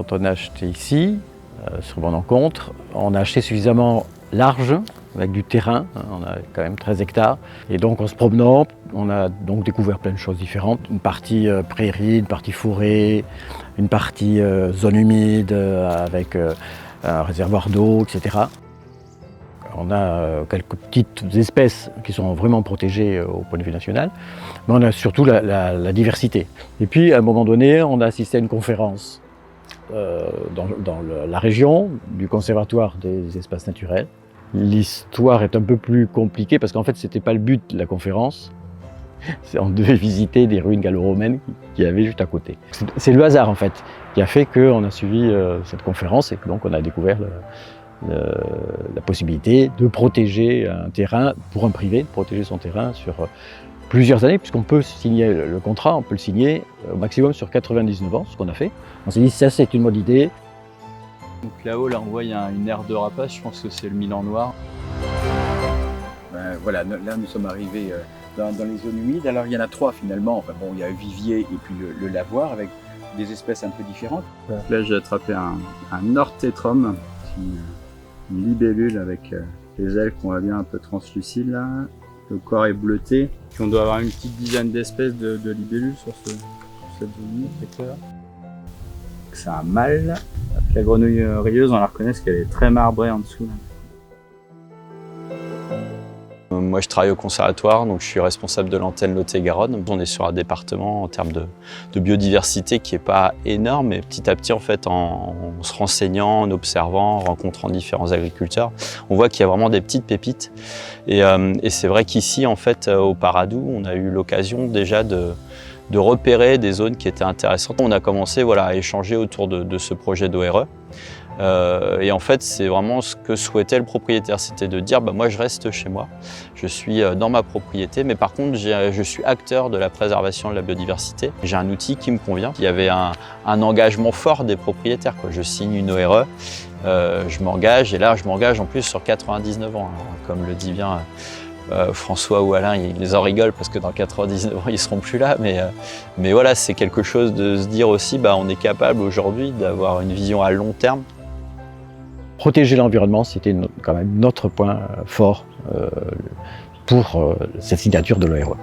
quand on a acheté ici, sur mon encontre, on a acheté suffisamment large, avec du terrain, on a quand même 13 hectares. Et donc en se promenant, on a donc découvert plein de choses différentes. Une partie prairie, une partie forêt, une partie zone humide avec un réservoir d'eau, etc. On a quelques petites espèces qui sont vraiment protégées au point de vue national, mais on a surtout la diversité. Et puis à un moment donné, on a assisté à une conférence dans la région du Conservatoire des espaces naturels. L'histoire est un peu plus compliquée parce qu'en fait, ce n'était pas le but de la conférence. On devait visiter des ruines gallo-romaines qu'il y avait juste à côté. C'est le hasard en fait qui a fait qu'on a suivi cette conférence et que donc on a découvert la possibilité de protéger un terrain pour un privé, de protéger son terrain sur plusieurs années, puisqu'on peut signer le contrat, on peut le signer au maximum sur 99 ans, ce qu'on a fait. On s'est dit ça c'est une bonne idée. Donc là-haut, là on voit il y a une aire de rapace, je pense que c'est le Milan noir. Voilà, là nous sommes arrivés dans les zones humides. Alors il y en a 3 finalement. Enfin, bon, il y a un vivier et puis le lavoir avec des espèces un peu différentes. Là j'ai attrapé un orthétrum, une libellule avec les ailes qu'on voit bien un peu translucides là. Le corps est bleuté. Puis on doit avoir une petite dizaine d'espèces de libellules sur cette zone secteur. C'est un mâle. La grenouille rieuse, on la reconnaît parce qu'elle est très marbrée en dessous. Moi, je travaille au conservatoire, donc je suis responsable de l'antenne Lot-et-Garonne. On est sur un département en termes de biodiversité qui n'est pas énorme, mais petit à petit, en fait, en se renseignant, en observant, en rencontrant différents agriculteurs, on voit qu'il y a vraiment des petites pépites. Et c'est vrai qu'ici, en fait, au Paradou, on a eu l'occasion déjà de repérer des zones qui étaient intéressantes. On a commencé à échanger autour de ce projet d'ORE. Et en fait, c'est vraiment ce que souhaitait le propriétaire, c'était de dire moi je reste chez moi, je suis dans ma propriété, mais par contre je suis acteur de la préservation de la biodiversité. J'ai un outil qui me convient. Il y avait un engagement fort des propriétaires, quoi. Je signe une ORE, je m'engage, et là je m'engage en plus sur 99 ans, alors, comme le dit bien François ou Alain, ils en rigolent parce que dans 99 ans, ils ne seront plus là. Mais voilà, c'est quelque chose de se dire aussi, on est capable aujourd'hui d'avoir une vision à long terme. Protéger l'environnement, c'était quand même notre point fort pour cette signature de l'ORE.